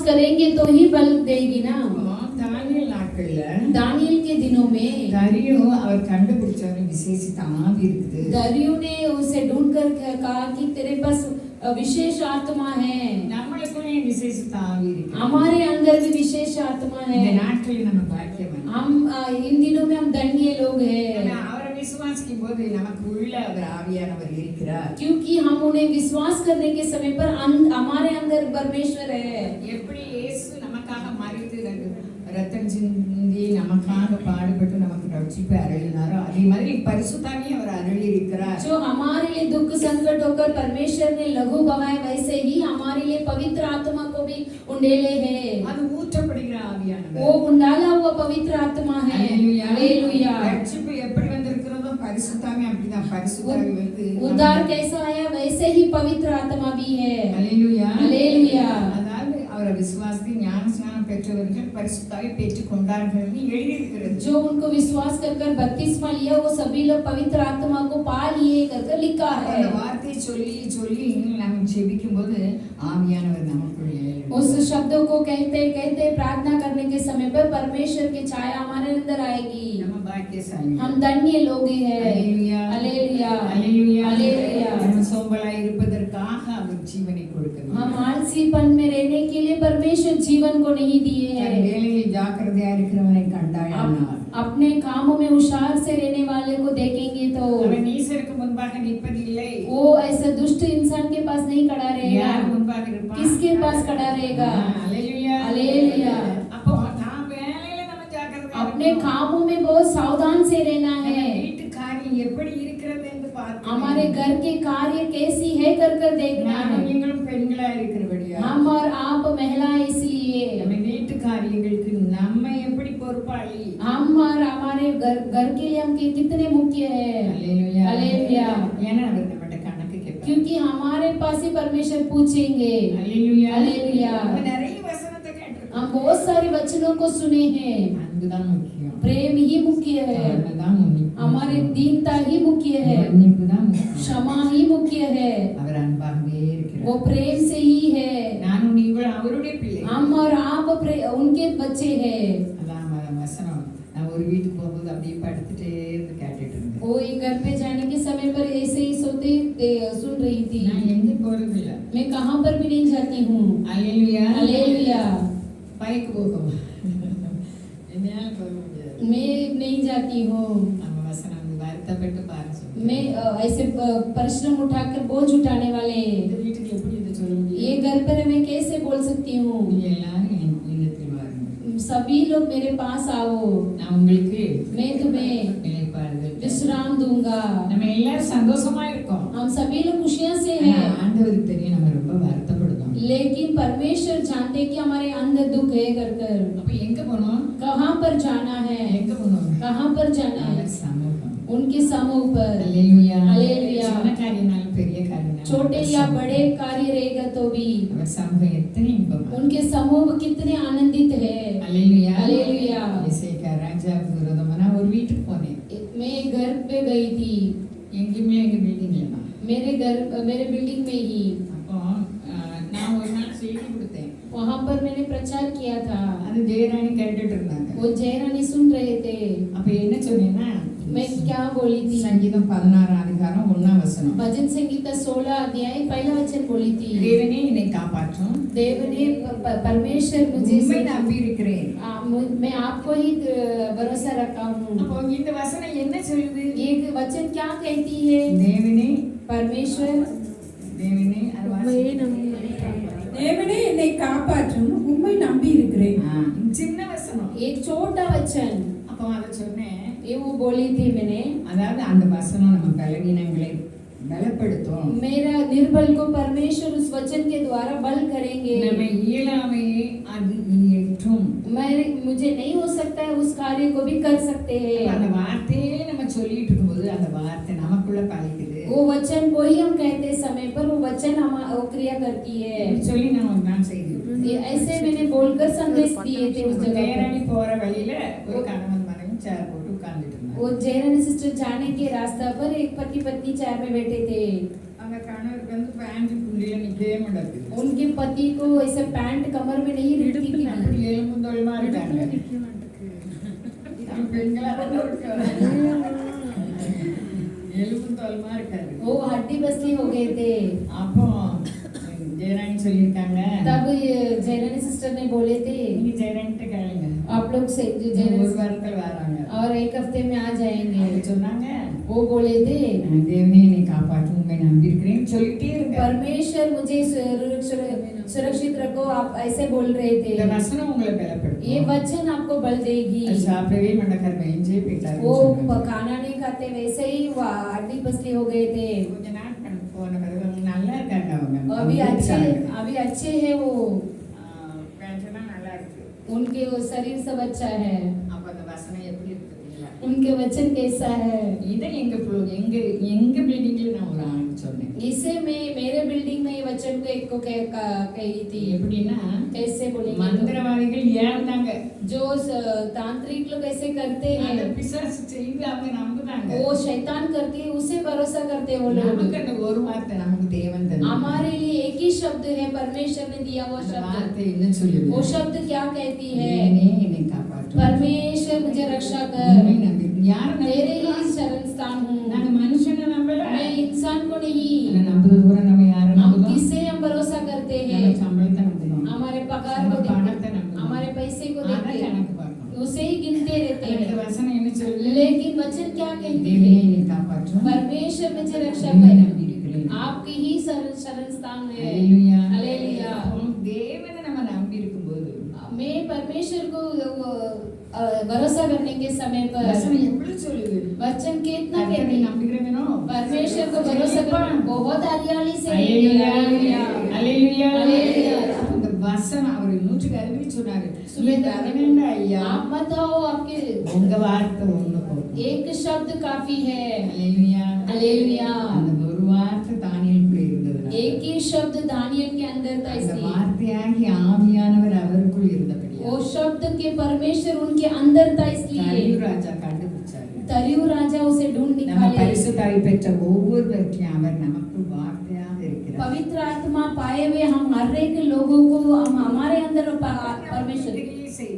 करेंगे तो ही बल देगी ना। தானியேல் நாட்கள்ல दानियल के दिनों में தரியு அவர் கண்டுபிடிச்ச ஒரு விசேஷித்த ஆவி இருக்குது. दरियु ने उसे ढूंढ कर कहा कि तेरे पास विशेष आत्मा है। நம்மளுக்குள்ளே விசேஷித்த ஆவி இருக்கு. हमारे अंदर भी विशेष आत्मा है। இந்த நாட்களில் நம்ம பாக்கியவான். हम इन दिनों में हम धन्य लोग हैं। அவரை விசுவாசிக்கும் போது நமக்கு உள்ள அவர் ஆவியானவர் இருக்கிறார். क्योंकि हम उन्हें विश्वास करने के समय पर हमारे अंदर परमेश्वर है। எப்படி இயேசு நமக்காக மரித்து ரத்தம் சிந்தி நமக்காக பாடுபட்டு நமக்கு ரட்சிப்பை அருளினாரோ அதே மாதிரி பரிசுத்தாவியை அவர் அருளி இருக்கிறார். जो हमारे लिए दुख संकट होकर परमेश्वर ने लहू बहाया वैसे ही हमारे लिए पवित्र आत्मा को भी उंडेले है। அது ஊற்றப்படுகிற ஆவியானவர். वो उंडाला हुआ पवित्र आत्मा है। हालेलुया। ரட்சிப்பு எப்படி வந்திருக்கிறதோ பரிசுத்தாவி அப்படிதான். பரிசுத்தாவி வந்து उद्धार कैसा आया वैसे ही पवित्र आत्मा भी है। Hallelujah hallelujah. அதாவது அவரை விசுவாசி ஞானஸ்நானம் பெற்றவர்கள் பரிசுத்தாவி பெற்றுக் கொண்டார்கள் என்று எழுதியிருக்கிறது. जो उनको विश्वास कर बपतिस्मा लिया वो सभी लोग पवित्र आत्मा को पा लिए कर लिखा है। அந்த வார்த்தையை சொல்லி சொல்லி நாம் ஜெபிக்கும்போது ஆவியானவர் நமக்குள்ளே उस शब्दों को कहते कहते प्रार्थना करने के समय पर परमेश्वर की छाया हमारे अंदर आएगी। நம்ம பாக்கியசாலி. हम धन्य लोग हैं। Hallelujah hallelujah. Hallelujah hallelujah. நம்ம சோம்பலாய் இருப்பதற்காக அவர் ஜீவனை கொடுக்கிறார். हम आलसीपन में रहने के लिए परमेश्वर जीवन को नहीं दिए हैं। வேலையில் ஜாக்கிரதையா இருக்கிறவனை கண்டாயானால் अपने कामों में होशियार से रहने वाले को देखेंगे तो அவன் நீசருக்கு முன்பாக நிற்பதில்லை. वो ऐसा दुष्ट इंसान के पास नहीं खड़ा रहेगा। யார் முன்பாக இருப்பான்? किसके पास खड़ा रहेगा? Hallelujah hallelujah. அப்போ நாம் வேலையில நம்ம ஜாக்கிரதையா अपने कामों में बहुत सावधान से रहना है। வீட்டு காரியம் எப்படி இருக்கிறது என்று பார்த்து हमारे घर के कार्य कैसी है कर देखना है। நீங்களும் பெண்களா இருக்கிறபடியா हम और आप महिला इसलिए நம்ம வீட்டு காரியங்களுக்கு நம்ம எப்படி பொறுப்பாளி? हम और हमारे घर के लिए हम कितने मुख्य है। Hallelujah hallelujah. ஏன்னா அவர் நம்மட்ட கணக்கு கேட்பார். क्योंकि हमारे पास ही परमेश्वर पूछेंगे। Hallelujah hallelujah. நம்ம நிறைய வசனத்தை கேட்டிருக்கோம். हम बहुत सारे वचनों को सुने हैं। அன்புதான் முக்கியம். प्रेम ही मुख्य है। அன்புதான் முக்கியம். हमारे दीनता ही मुख्य है। மன்னிப்புதான் முக்கியம். क्षमा ही मुख्य है। அவர் அன்பாகவே இருக்கிறார். वो प्रेम से ही है। நானும் நீங்களும் அவருடைய பிள்ளை. हम और आप उनके बच्चे हैं। அதான் வசனம். நான் ஒரு வீட்டுக்கு போகும்போது அப்படியே படுத்துட்டே இருந்து கேட்டுட்டு இருந்தேன். वो एक घर पे जाने के समय पर ऐसे ही सोते सुन रही थी। நான் எங்க போறது இல்ல. मैं कहाँ पर भी नहीं जाती हूँ। Hallelujah hallelujah. பைக்கு போகும். என்னால போக முடியாது. मैं नहीं जाती हूँ। நம்ம வசனம் வருத்தப்பட்டு பாருங்க. मैं ऐसे परिश्रम उठाकर बोझ उठाने वाले இந்த வீட்டுக்கு எப்படி இதை சொல்ல முடியும்? ये घर पर मैं कैसे बोल सकती हूँ। நீங்க எல்லாரும் என்னிடத்தில் வாருங்கள். सभी लोग मेरे पास आओ। நான் உங்களுக்கு मैं तुम्हें நிலைப்பாடுதல் विश्राम दूंगा। நம்ம எல்லாரும் சந்தோஷமா இருக்கோம். हम सभी लोग खुशियाँ से ஆனா हैं। ஆண்டவருக்கு தெரியும் நம்ம ரொம்ப வருத்தப்படுறோம். लेकिन परमेश्वर जानते कि हमारे अंदर दुख है कर அப்ப எங்க போறோம்? कहाँ पर जाना है। எங்க போறோம்? कहाँ पर जाना है। அவர் சமூகம். उनके समूह पर। Hallelujah hallelujah. சின்ன காரியனாலும் பெரிய காரியனாலும் छोटे या बड़े कार्य रहेगा तो भी அவர் சமூகம் எத்தனை இன்பம். उनके समूह कितने आनंदित है। Hallelujah hallelujah. இசைக்கா ராஜாவுக்கு விரோதமா ஒரு வீட்டுக்கு போனேன். मैं घर पे गई थी। எங்கேயுமே எங்க பில்டிங்ல मेरे बिल्डिंग में ही। அப்போ நான் ஒரு நாள் செய்தி கொடுத்தேன். वहाँ पर मैंने प्रचार किया था। அது ஜெயராணி கேட்டுட்டு இருந்தாங்க. वो जयरानी सुन रहे थे। அப்ப என்ன சொன்னேன்னா मैं क्या बोली थी। சங்கீதம் 16 அதிகாரம் 1 வசனம். भजन संगीता 16 अध्याय पहला वचन बोली थी। தேவனே என்னை காப்பாற்றும். देव ने परमेश्वर मुझे உம்மை நம்பி இருக்கிறேன். मैं आपको ही भरोसा रखा हूँ। அப்போ இந்த வசனம் என்ன சொல்லுது? एक वचन क्या कहती है। தேவனே परमेश्वर தேவனே அது வாசி. தேவனே என்னை காப்பாற்றும் உம்மை நம்பி இருக்கிறேன். சின்ன வசனம். एक छोटा वचन। அப்போ அதை சொன்னேன். ये वो बोली थी मैंने। அதாவது அந்த வசனம் நம்ம பலவீனங்களை பலப்படுத்தும். मेरा निर्बल को परमेश्वर उस वचन के द्वारा बल करेंगे। நம்ம இயலாமையை அது இயற்றும். मुझे नहीं हो सकता है उस कार्य को भी कर सकते हैं। அந்த வார்த்தையே நம்ம சொல்லிட்டு இருக்கும்போது அந்த வார்த்தை நமக்குள்ள பலிக்குது. वो वचन को ही हम कहते समय पर वो वचन वो क्रिया करती है। சொல்லி நான் ஒரு நாள் செய்தி ऐसे मैंने बोलकर संदेश दिए थे उस जगह ஜெயராணி போற வழியில ஒரு கணவன் மனைவி சேர் போட்டு உட்கார்ந்துட்டு இருந்தாங்க. वो जयरानी सिस्टर जाने के रास्ता पर एक पति पत्नी चेयर में बैठे थे। அந்த கணவருக்கு வந்து பேண்ட் புள்ளியில நிக்கவே மாட்டாது. उनके पति को ऐसे पैंट कमर में नहीं रुकती थी। அப்படி எலும்புந்தோலுமா இருக்காங்க. நம்ம பெண்களா தான் இருக்காங்க. எலும்புந்தோலுமா இருக்காரு. वो हड्डी बसली हो गए थे। அப்போ ஜெயராணி சொல்லியிருக்காங்க, तब ये जयरानी सिस्टर ने बोले थे நீங்க ஜெயராணிட்ட கேளுங்க, आप लोग से जो ஒரு जयरानी வாரத்துல வராங்க. और एक हफ्ते में आ जाएंगे। அவங்க சொன்னாங்க, वो बोले थे தேவனே என்னை காப்பாற்றும், உண்மை நம்பி இருக்கிறேன்னு சொல்லிட்டே இருங்க. परमेश्वर मुझे सुरक्षित रखो, आप ऐसे बोल रहे இந்த थे। வசனம் உங்களை பலப்படுத்தும். ये वचन आपको बल देगी। அது சாப்பிடவே மாட்டக்கார் வெஞ்சே போயிட்டாரு. वो खाना नहीं खाते, वैसे ही हड्डी पसली हो गए थे। கொஞ்ச நாள் கணக்கு போன பிறகு அவங்க நல்லா இருக்காங்க. அவங்க अभी अच्छे हैं वो, பேன்ஷனா நல்லா இருக்கு. उनके वो शरीर सब अच्छा है। அப்ப அந்த வசனம் எப்படி இருக்கு தெரியுங்களா? उनके वचन कैसा है? இதை எங்க பில்டிங்ல நான் ஒரு ஆளுக்கு சொன்னேன். इसे मैं मेरे बिल्डिंग में ये वचन को एक को कही थी। எப்படின்னா, कैसे बोलेंगे? மந்திரவாதிகள் ஏந்தாங்க, जो तांत्रिक लोग ऐसे करते அந்த हैं, பிசாசு செய்து அவங்க நம்புறாங்க. वो शैतान करके उसे भरोसा करते हैं वो लोग। நமக்கு அந்த ஒரு வார்த்தை நமக்கு தேவன் தந்தார். हमारे लिए एक ही शब्द है, परमेश्वर ने दिया वो அந்த शब्द। வார்த்தை என்ன சொல்லுது? वो शब्द क्या कहती है? தேவனே என்னை காப்பாற்றும். परमेश्वर मुझे रक्षा உண்மை कर, நம்பி யாரை तेरे ही நம்புறோம்? शरण स्थान हूँ। நாங்க மனுஷனை நம்பல. मैं इंसान को नहीं, ஆனா நம்புறது பூரா நம்ம யாரை हम நம்புறோம்? किससे हम भरोसा करते நம்ம हैं? சம்பளத்தை நம்புறோம், हमारे पगार நம்ம को देखते பணத்தை हैं, நம்புறோம், हमारे पैसे को அதை देखते हैं, கணக்கு பார்க்கணும். उसे ही गिनते रहते இந்த हैं। வசனம் என்ன சொல்லுது? लेकिन वचन क्या कहती தேவனே है? என்னை காப்பாற்றும், परमेश्वर मुझे रक्षा உண்மை कर, நம்பி இருக்கிறேன். आपकी ही शरण स्थान है। அல்லேலூயா. हालेलुया। அப்போ தேவனை நம்ம நம்பி இருக்கும்போது मैं परमेश्वर को भरोसा करने के समय पर வசனம் எவ்வளவு சொல்லுது? वचन कितना கர்த்தரை कहती है? நம்புகிறவனோ परमेश्वर को भरोसा करना बहुत हरियाली से। அல்லேலூயா. हालेलुया। அல்லேலூயா. அல்லேலூயா. அந்த வசனம் அவர் 160 சொன்னாரு. சுபேத நீங்க ஐயா, आप मत आओ, आपके உங்க வார்த்தை ஒண்ணு போதும். एक शब्द काफी है। அல்லேலூயா. हालेलुया। அந்த ஒரு வார்த்தை தானியேலுக்குள்ள இருந்தது. एक ही शब्द दानियल के अंदर था, அந்த इसलिए வார்த்தையாகி ஆவியானவர் அவருக்குள் இருந்தபடியா वो शब्द के परमेश्वर उनके अंदर था, इसलिए தரியு ராஜா கண்டுபிடிச்சாரு. तरियु राजा उसे ढूंढ நம்ம निकाले। பரிசுத்தாவி பெற்ற ஒவ்வொருவருக்கும் அவர் நமக்கு வார்த்தையாக இருக்கிறார். पवित्र आत्मा पाए हुए हम हर एक लोगों को हम हमारे अंदर परमेश्वर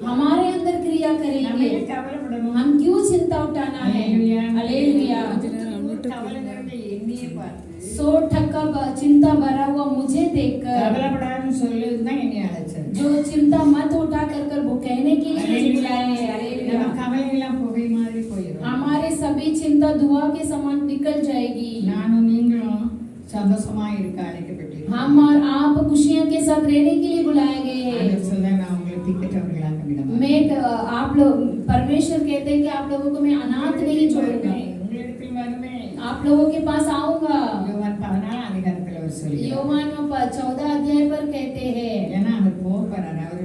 हमारे अंदर क्रिया நம்ம करेंगे। ஏன் கவலைப்படணும்? हम क्यों चिंता उठाना है? हालेलुया। हालेलुया। கவலை நிறைந்த என்னையே பார்த்து 100 टक्का चिंता भरा हुआ मुझे देखकर கவலைப்படாதுன்னு சொல்லுதான் என்னை அழைச்சது. जो चिंता मत उठा कर वो कहने के लिए मुझे बुलाया है। நம்ம हालेलुया। கவலையெல்லாம் புகை மாதிரி போயிடும். हमारे सभी चिंता धुआं के समान निकल जाएगी। நானும் நீங்களும் சந்தோஷமா இருக்க அழைக்கப்பட்டிருக்கோம். हम और आप खुशियों के साथ रहने के लिए बुलाए गए हैं। ஆண்டவர் சொல்றார், நான் உங்களை திக்கற்றவர்களாக விட மாட்டேன். मैं आप लोग परमेश्वर कहते हैं कि आप लोगों को मैं अनाथ नहीं छोड़ूंगा, உங்களிடத்தில் வருவேன். आप लोगों के पास आऊंगा। யோவான் 14 அதிகாரத்தில் அவர் சொல்கிறார். योहान 14 अध्याय पर कहते हैं, ஏன்னா அவர் போகிறார், அவர்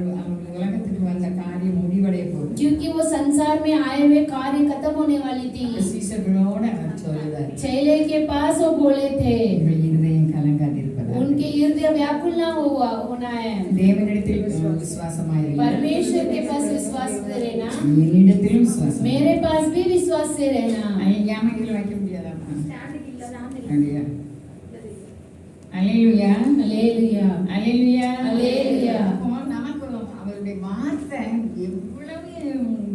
உலகத்துக்கு வந்த காரியம் முடிவடைய போகுது. क्योंकि वो संसार में आए हुए कार्य खत्म होने वाली थी। சீசர்களோட அவர் சொல்றார், चेले के पास वो बोले थे, உங்கள் இருதயம் கலங்காதிருப்பதாக उनके हृदय व्याकुल ना होना है। தேவனிடத்தில் விசுவாசமாயிருங்கள், परमेश्वर के पास विश्वास से रहना, என்னிடத்திலும் விசுவாசம். मेरे पास भी विश्वास से रहना। ஐயாமையில் வைக்க முடியாதாமா? அப்படியா? அல்லேலூயா. हालेलुया। அல்லேலூயா. அல்லேலூயா. அப்போ நமக்கு அவருடைய வார்த்தை எவ்வளவு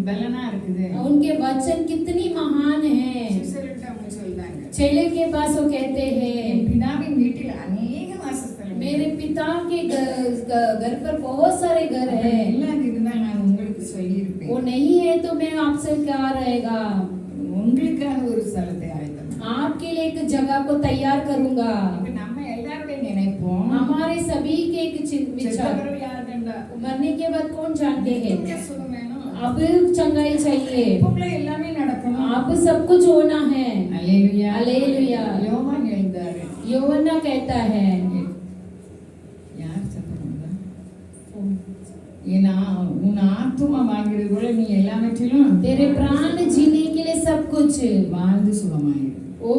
பலனா இருக்குது. उनके वचन कितनी महान है। சீசர்கள்ட்ட அவங்க சொல்றாங்க, चेले के पास वो कहते हैं, என் பிதாவின் வீட்டில் अनेक வாசஸ்தலம் मेरे पिता के घर पर बहुत सारे घर है, எல்லாம் இருந்தா நான் உங்களுக்கு சொல்லியிருப்பேன். वो नहीं है तो मैं आपसे क्या रहेगा, உங்களுக்காக ஒரு ஸ்தலத்தை ஆயத்தம். आपके लिए एक जगह को तैयार करूंगा। இப்ப நம்ம எல்லாருடைய நினைப்போம், हमारे सभी के एक विचार, செத்தவர்கள் யார் கண்டா? मरने के बाद कौन जानते हैं, சுகம் வேணும். अब चंगाई चाहिए, இப்ப எல்லாமே நடக்கணும். अब सब कुछ होना है। அல்லேலூயா. அல்லேலூயா. யோவான் எழுந்தாரு, யோவான் कहता है, யார் சத்தம்? ஏன்னா உன் ஆத்துமா வாழ்கிறது போல நீ எல்லாவற்றிலும் तेरे प्राण जीने के लिए सब कुछ வாழ்ந்து சுகமாயிரு. वो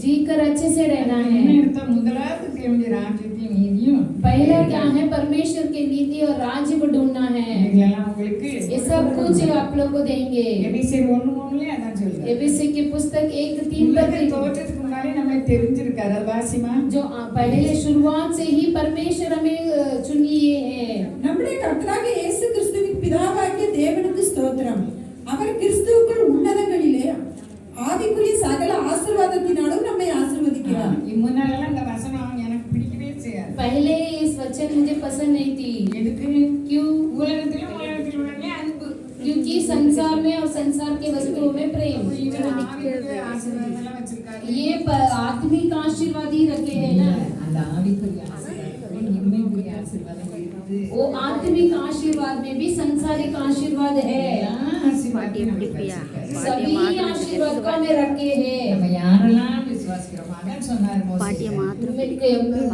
जीकर अच्छे से रहना என்ன है। அர்த்தம்? முதலாவது தேவனுடைய ராஜ்யத்தையும் நீதியும் पहला क्या है? परमेश्वर की नीति और राज्य को ढूंढना है। இதெல்லாம் உங்களுக்கு ये सब कुछ आप लोग को देंगे। எபேசியர் 1:3 அதான் சொல்றாரு. एबीसी की पुस्तक 1:3 पर உலக தோற்றத்துக்கு முன்னாடி முன்னாலே நம்மை தெரிஞ்சிருக்காரு. அது வாசிமா. जो पहले शुरुआत से ही परमेश्वर हमें चुन लिए हैं. நம்முடைய கர்த்தராகிய இயேசு கிறிஸ்துவின் பிதாவாகிய தேவனுக்கு ஸ்தோத்திரம். அவர் கிறிஸ்துவுக்குள் உன்னதங்களிலே ஆவிக்குரிய சகல ஆசீர்வாதத்தினாலும் நம்மை ஆசீர்வதிக்கிறார். முன்னாலெல்லாம் இந்த வசனம் எனக்கு பிடிக்கவே செய்யாது. पहले इस वचन मुझे पसंद नहीं थी. எதுக்கு? क्यों? உலகத்தில் உடனே அன்பு. क्योंकि संसार में और संसार के वस्तुओं में प्रेम. இவர் ஆவிக்குரிய ஆசீர்வாதம்லாம் வச்சிருக்காரு. ये आत्मिक आशीर्वाद ही रखे हैं ना. அந்த ஆவிக்குரிய ஆசீர்வாதம் இம்மைக்குரிய ஆசீர்வாதம் இருக்குது. वो आत्मिक आशीर्वाद में भी संसारिक आशीर्वाद है. सभी आशीर्वाद का में रखे हैं. நம்ம யாரெல்லாம் விசுவாசிக்கிறோம் அதான் சொன்னார் மோசே.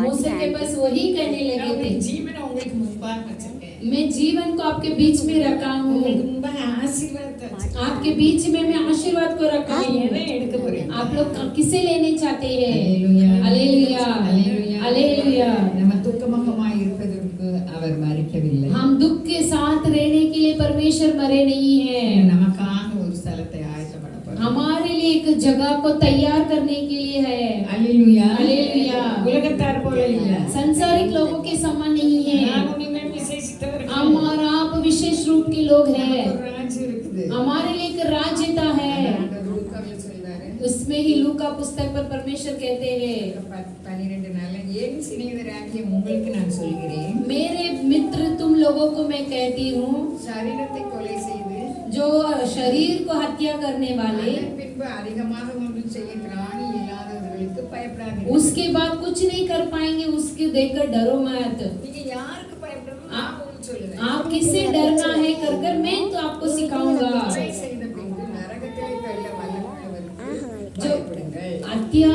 मूसा के पास वही कहने लगे थे, ஜீவனை உங்களுக்கு முன்பாக வச்சிருக்கேன். मैं जीवन को आपके बीच में रखा हूँ. உங்களுக்கு முன்பாக ஆசீர்வாதத்தை வச்சிருக்கேன். आपके बीच में मैं आशीर्वाद को रखा हूँ. எதை எடுக்க போறீங்க? आप लोग किसे लेने चाहते हैं? அல்லேலூயா. हालेलुया, அல்லேலூயா. हालेलुया. நம்ம துக்கமுகமாய் இருப்பதற்கு அவர் மறிக்கவில்லை. हम दुख के साथ रहने के लिए परमेश्वर मरे नहीं है. நமக்காக ஒரு ஸ்தலத்தை ஆயத்தப்பட போறார். हमारे लिए एक जगह को तैयार करने के लिए है. அல்லேலூயா. அல்லேலூயா. உலகத்தார் போல இல்ல. संसारिक लोगों के समान नहीं है. நான் உன்னை விசேஷித்தவர்கள். हम और आप विशेष रूप के लोग हैं. ஒரு ராஜ்யம் இருக்குது. हमारे लिए एक राज्यता है. ஆண்டவர் லூக்கால சொல்றாரு. उसमें ही लूका पुस्तक पर परमेश्वर कहते हैं, 12 நாள்ல என் சிநேகிதராகிய உங்களுக்கு நான் சொல்கிறேன், मेरे मित्र तुम लोगों को मैं कहती हूँ, சரீரத்தை கொலை செய்து जो शरीर को हत्या करने वाले, அதன் பின்பு அதிகமாக ஒன்றும் செய்ய திராணி இல்லாதவர்களுக்கு பயப்படாதீர்கள். उसके बाद कुछ नहीं कर पाएंगे, उसके देखकर डरो मत. நீங்க யாருக்கு பயப்படணும் நான் உங்களுக்கு சொல்லுவேன். आप किससे डरना है कर कर मैं तो आपको सिखाऊंगा. கொலை செய்த பின்பு நரகத்திலே தள்ள வல்லவர்களுக்கு जो பயப்படுங்கள். हत्या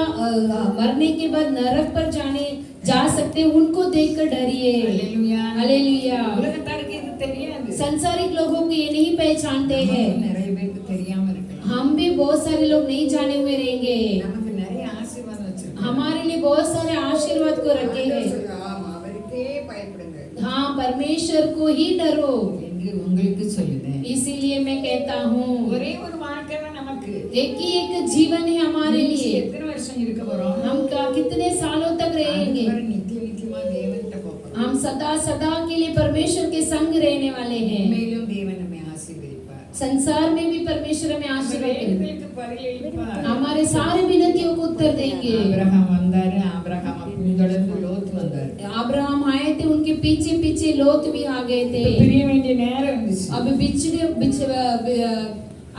मरने के बाद नरक पर जा सकते उनको देखकर डरिए. அல்லேலூயா. हालेलुया. உலகத்தாருக்கு இது தெரியாது. संसारिक लोगों को ये नहीं पहचानते हैं. நிறைய பேருக்கு தெரியாம இருக்கலாம். हम भी बहुत सारे लोग नहीं जाने हुए रहेंगे. நமக்கு நிறைய ஆசீர்வாதம் வச்சிருக்காங்க. हमारे लिए बहुत सारे आशीर्वाद को रखे हैं. ஆமா, அவருக்கே பயப்படுங்கள் हाँ, परमेश्वर को ही डरो. என்று உங்களுக்கு சொல்லுதேன். इसीलिए मैं कहता हूँ, ஒரே ஒரு வாழ்க்கை தான் நமக்கு. एक ही एक जीवन है हमारे लिए. எத்தனை வருஷம் இருக்க போறோம்? हम कितने सालों तक रहेंगे? அதுவரை நித்தியமா தேவன்கிட்ட போறோம். हम सदा सदा के लिए परमेश्वर के संग रहने वाले हैं. மேலும் தேவன் நம்மை ஆசீர்வதிப்பார். संसार में भी परमेश्वर हमें आशीर्वाद करेंगे. வேண்டுதலுக்கு பதிலளிப்பார். हमारे सारे विनतियों को उत्तर देंगे. ஆபிரகாம் வந்தாரு. ஆபிரகாம் பின்தொடர்ந்து லோத் வந்தார். अब्राहम आए थे, उनके पीछे पीछे लोत भी आ गए थे. பிரிய வேண்டிய நேரம் வந்துச்சு. अब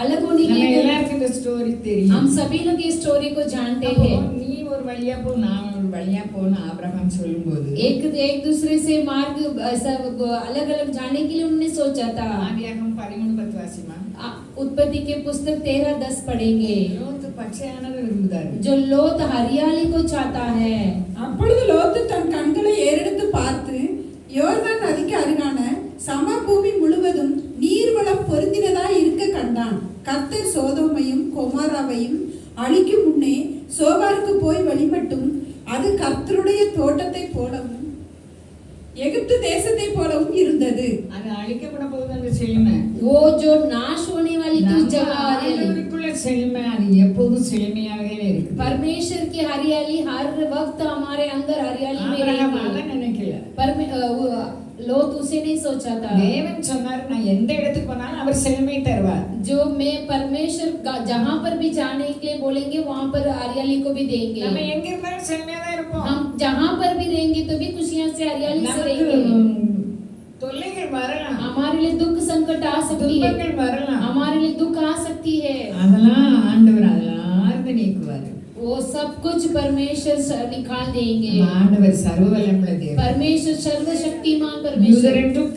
अलग होने நம்ம के लिए எல்லாருக்கும் இந்த ஸ்டோரி தெரியும். हम सभी लोग इस स्टोरी को जानते அப்போ हैं. நீ ஒரு வழியா போ நான் ஒரு வழியா போன்னு ஆபிரகாம் சொல்லும்போது एक एक दूसरे से मार्ग ऐसा अलग अलग जाने के लिए उन्होंने सोचा था. ஆதியாகமம் 13:10 வாசிமா. उत्पत्ति के पुस्तक 13:10 पढ़ेंगे. லோத் பச்சையானதை விரும்புதாரு. जो लोत हरियाली को चाहता है. அப்பொழுது லோத்து தன் கண்களை ஏறெடுத்து பார்த்து யோர்தான் நதிக்கு அருகான சமபூமி முழுவதும் நீர்வளம் பொருந்தினதாய் இருக்க கண்டான். கர்த்தர் சோதோமையும் கொமாராவையும் அழிக்கும் முன்னே சோபாருக்கு போய் வழிமட்டும் அது கர்த்தருடைய தோட்டத்தை போலவும் எகிப்து தேசத்தை போலவும் இருந்தது. அது அழிக்கப்பட போகுது அந்த செழுமை. वो जो नाश होने वाली थी जगह हरियाली. ஆண்டவருக்குள்ள செழுமை அது எப்போதும் செழுமையாகவே இருக்கு. परमेश्वर की हरियाली हर वक्त हमारे अंदर हरियाली में ஆபிரகாம் रहेगी. அதை நினைக்கல. लोत उसे नहीं सोचा था. தேவன் சொன்னார் நான் எந்த இடத்துக்கு போனாலும் அவர் செழுமை தருவார். जो मैं परमेश्वर जहाँ पर भी जाने के लिए बोलेंगे वहाँ पर हरियाली को भी देंगे. நம்ம எங்க இருந்தாலும் செழுமையா தான் இருப்போம். हम जहाँ पर भी रहेंगे तो भी खुशियाँ से हरियाली से रहेंगे. தொல்லைகள் வரலாம். हमारे लिए दुख संकट आ सकती है. துன்பங்கள் வரலாம். हमारे लिए दुख आ सकती है. அதெல்லாம் ஆண்டவர் அதெல்லாம் நீக்குவார். वो सब कुछ परमेश्वर निकाल देंगे. ஆண்டவர் சர்வவல்லமையுள்ள தேவன். परमेश्वर सर्वशक्तिमान परमेश्वर. யூதரென்றும்